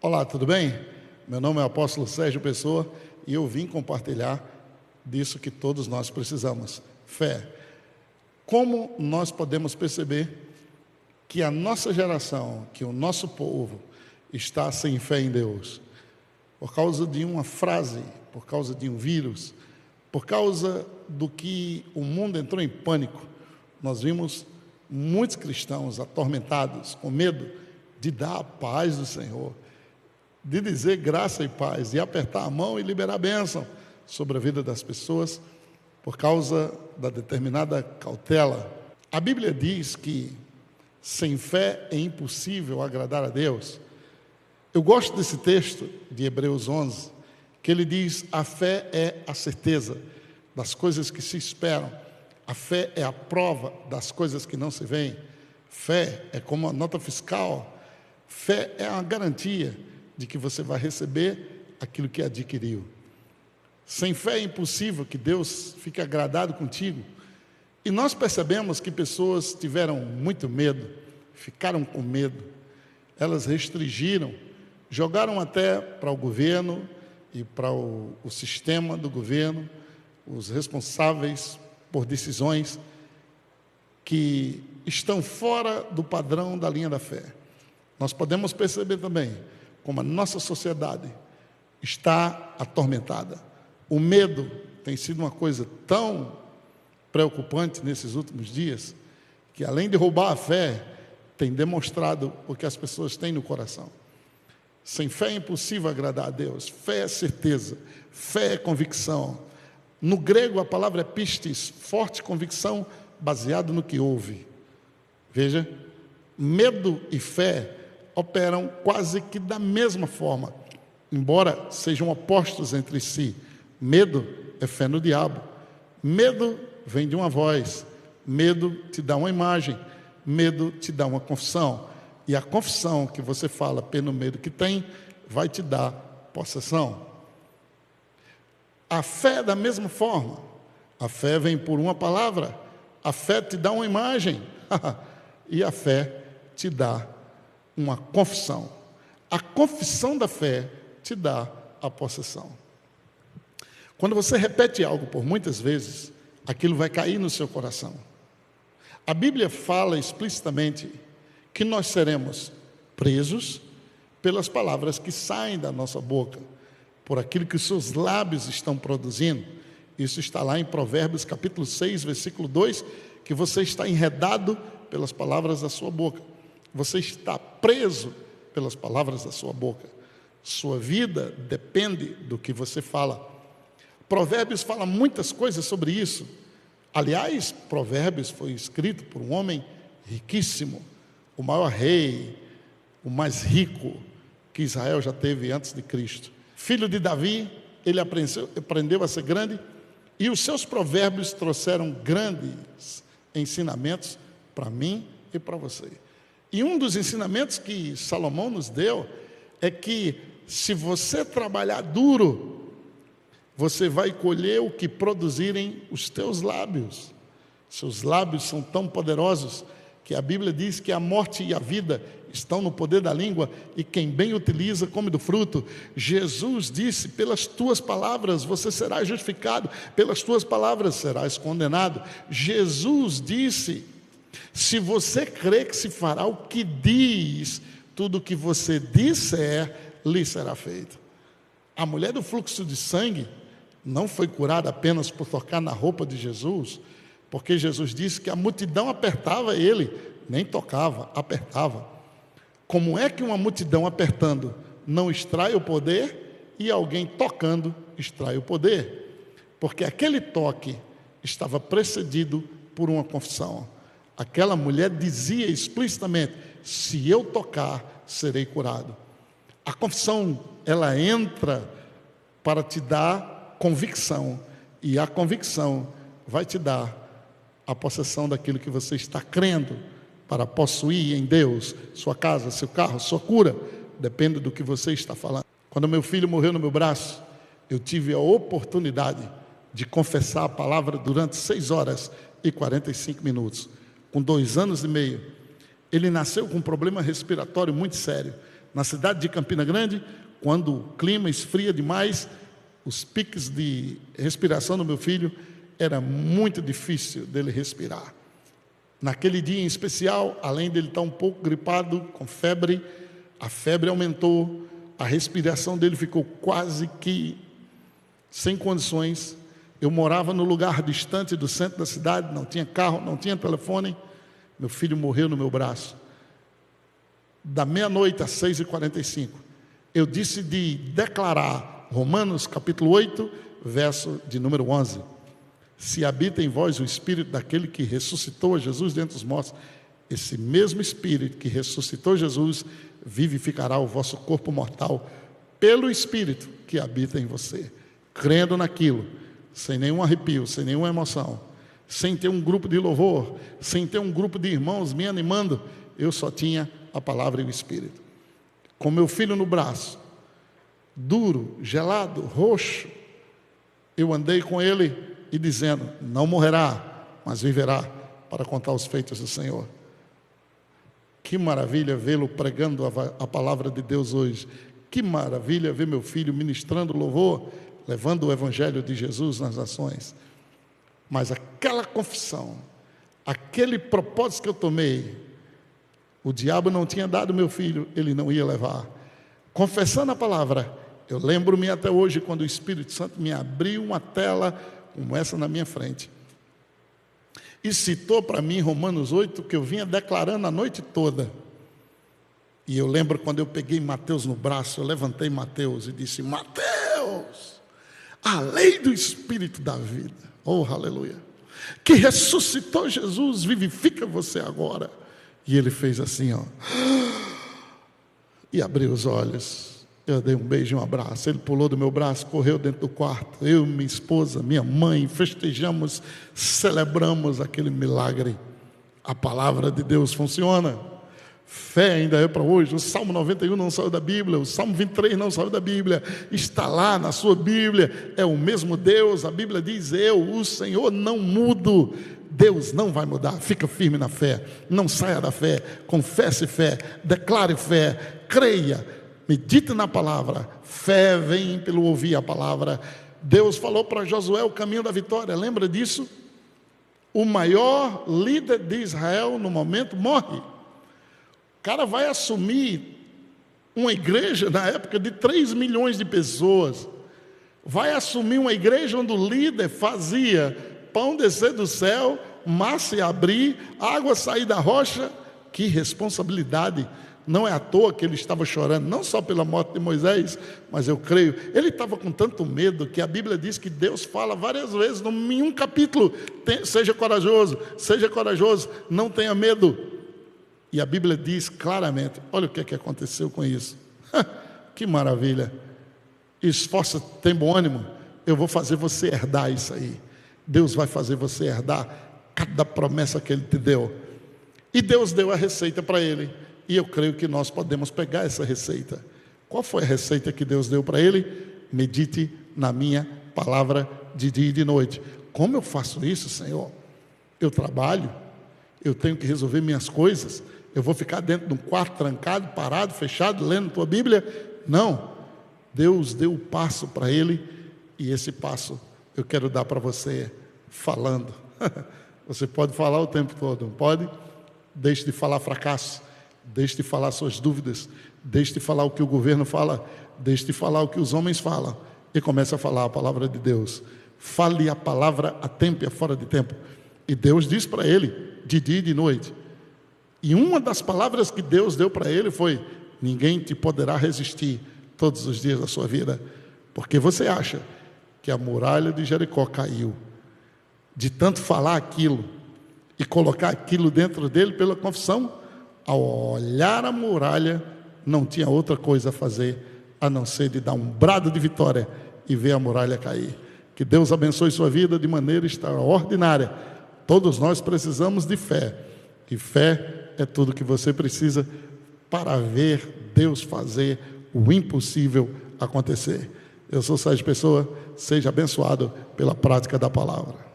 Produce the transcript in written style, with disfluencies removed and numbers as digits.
Olá, tudo bem? Meu nome é o apóstolo Sérgio Pessoa e eu vim compartilhar disso que todos nós precisamos, fé. Como nós podemos perceber que a nossa geração, que o nosso povo está sem fé em Deus? Por causa de uma frase, por causa de um vírus, por causa do que o mundo entrou em pânico. Nós vimos muitos cristãos atormentados, com medo de dar a paz do Senhor, de dizer graça e paz, de apertar a mão e liberar a bênção sobre a vida das pessoas, por causa da determinada cautela. A Bíblia diz que sem fé é impossível agradar a Deus. Eu gosto desse texto de Hebreus 11, que ele diz: a fé é a certeza das coisas que se esperam, a fé é a prova das coisas que não se veem. Fé é como a nota fiscal, fé é a garantia de que você vai receber aquilo que adquiriu. Sem fé é impossível que Deus fique agradado contigo. E nós percebemos que pessoas tiveram muito medo, ficaram com medo, elas restringiram, jogaram até para o governo e para o sistema do governo, os responsáveis por decisões que estão fora do padrão da linha da fé. Nós podemos perceber também como a nossa sociedade está atormentada. O medo tem sido uma coisa tão preocupante nesses últimos dias, que além de roubar a fé, tem demonstrado o que as pessoas têm no coração. Sem fé é impossível agradar a Deus. Fé é certeza, fé é convicção. No grego a palavra é pistis, forte convicção baseado no que ouve. Veja, medo e fé operam quase que da mesma forma, embora sejam opostos entre si. Medo é fé no diabo. Medo vem de uma voz, medo te dá uma imagem, medo te dá uma confissão, e a confissão que você fala pelo medo que tem vai te dar possessão. A fé é da mesma forma. A fé vem por uma palavra, a fé te dá uma imagem e a fé te dá uma confissão. A confissão da fé te dá a possessão. Quando você repete algo por muitas vezes, aquilo vai cair no seu coração. A Bíblia fala explicitamente que nós seremos presos pelas palavras que saem da nossa boca, por aquilo que os seus lábios estão produzindo. Isso está lá em Provérbios capítulo 6, versículo 2, que você está enredado pelas palavras da sua boca. Você está preso pelas palavras da sua boca. Sua vida depende do que você fala. Provérbios fala muitas coisas sobre isso. Aliás, Provérbios foi escrito por um homem riquíssimo, o maior rei, o mais rico que Israel já teve antes de Cristo. Filho de Davi, ele aprendeu a ser grande, e os seus provérbios trouxeram grandes ensinamentos para mim e para você. E um dos ensinamentos que Salomão nos deu é que se você trabalhar duro, você vai colher o que produzirem os teus lábios. Seus lábios são tão poderosos que a Bíblia diz que a morte e a vida estão no poder da língua, e quem bem utiliza come do fruto. Jesus disse: pelas tuas palavras você será justificado, pelas tuas palavras serás condenado. Jesus disse: se você crê que se fará o que diz, tudo o que você disser lhe será feito. A mulher do fluxo de sangue não foi curada apenas por tocar na roupa de Jesus, porque Jesus disse que a multidão apertava ele, nem tocava, apertava. Como é que uma multidão apertando não extrai o poder e alguém tocando extrai o poder? Porque aquele toque estava precedido por uma confissão. Aquela mulher dizia explicitamente: se eu tocar, serei curado. A confissão, ela entra para te dar convicção, e a convicção vai te dar a possessão daquilo que você está crendo para possuir em Deus. Sua casa, seu carro, sua cura, depende do que você está falando. Quando meu filho morreu no meu braço, eu tive a oportunidade de confessar a palavra durante 6 horas e 45 minutos. Com 2 anos e meio, ele nasceu com um problema respiratório muito sério. Na cidade de Campina Grande, quando o clima esfria demais, os piques de respiração do meu filho era muito difícil dele respirar. Naquele dia em especial, além dele estar um pouco gripado, com febre, a febre aumentou, a respiração dele ficou quase que sem condições. Eu morava no lugar distante do centro da cidade, não tinha carro, não tinha telefone. Meu filho morreu no meu braço. Da meia-noite às 6h45, eu decidi declarar Romanos capítulo 8, verso de número 11. Se habita em vós o Espírito daquele que ressuscitou a Jesus dentre os mortos, esse mesmo Espírito que ressuscitou Jesus vivificará o vosso corpo mortal pelo Espírito que habita em você. Crendo naquilo, sem nenhum arrepio, sem nenhuma emoção, sem ter um grupo de louvor, sem ter um grupo de irmãos me animando, eu só tinha a palavra e o Espírito. Com meu filho no braço, duro, gelado, roxo, eu andei com ele e dizendo, não morrerá, mas viverá para contar os feitos do Senhor. Que maravilha vê-lo pregando a palavra de Deus hoje. Que maravilha ver meu filho ministrando louvor, levando o Evangelho de Jesus nas nações. Mas aquela confissão, aquele propósito que eu tomei, o diabo não tinha dado meu filho, ele não ia levar. Confessando a palavra, eu lembro-me até hoje quando o Espírito Santo me abriu uma tela como essa na minha frente e citou para mim Romanos 8, que eu vinha declarando a noite toda. E eu lembro quando eu peguei Mateus no braço, eu levantei Mateus e disse, Mateus, a lei do Espírito da vida, oh aleluia, que ressuscitou Jesus, vivifica você agora. E ele fez assim, ó, e abriu os olhos. Eu dei um beijo e um abraço. Ele pulou do meu braço, correu dentro do quarto. Eu, minha esposa, minha mãe, festejamos, celebramos aquele milagre. A palavra de Deus funciona. Fé ainda é para hoje. O Salmo 91 não saiu da Bíblia, o Salmo 23 não saiu da Bíblia. Está lá na sua Bíblia. É o mesmo Deus. A Bíblia diz, eu, o Senhor, não mudo. Deus não vai mudar. Fica firme na fé. Não saia da fé. Confesse fé. Declare fé. Creia. Medite na palavra, fé vem pelo ouvir a palavra. Deus falou para Josué o caminho da vitória, lembra disso? O maior líder de Israel no momento morre. O cara vai assumir uma igreja na época de 3 milhões de pessoas. Vai assumir uma igreja onde o líder fazia pão descer do céu, massa abrir, água sair da rocha. Que responsabilidade! Não é à toa que ele estava chorando, não só pela morte de Moisés, mas eu creio, ele estava com tanto medo que a Bíblia diz que Deus fala várias vezes, em um capítulo, seja corajoso, não tenha medo. E a Bíblia diz claramente, olha o que aconteceu com isso. Que maravilha. Esforça, tem bom ânimo, eu vou fazer você herdar isso aí. Deus vai fazer você herdar cada promessa que Ele te deu. E Deus deu a receita para ele. E eu creio que nós podemos pegar essa receita. Qual foi a receita que Deus deu para ele? Medite na minha palavra de dia e de noite. Como eu faço isso, Senhor? Eu trabalho, eu tenho que resolver minhas coisas, eu vou ficar dentro de um quarto trancado, parado, fechado, lendo tua Bíblia? Não. Deus deu o passo para ele, e esse passo eu quero dar para você falando. Você pode falar o tempo todo, não pode? Deixe de falar fracasso. Deixe de falar suas dúvidas, deixe de falar o que o governo fala, deixe de falar o que os homens falam e comece a falar a palavra de Deus. Fale a palavra a tempo e a fora de tempo. E Deus diz para ele, de dia e de noite. E uma das palavras que Deus deu para ele foi, ninguém te poderá resistir todos os dias da sua vida, porque você acha que a muralha de Jericó caiu, de tanto falar aquilo e colocar aquilo dentro dele pela confissão. Ao olhar a muralha, não tinha outra coisa a fazer, a não ser de dar um brado de vitória e ver a muralha cair. Que Deus abençoe sua vida de maneira extraordinária. Todos nós precisamos de fé. E fé é tudo que você precisa para ver Deus fazer o impossível acontecer. Eu sou Sérgio Pessoa, seja abençoado pela prática da palavra.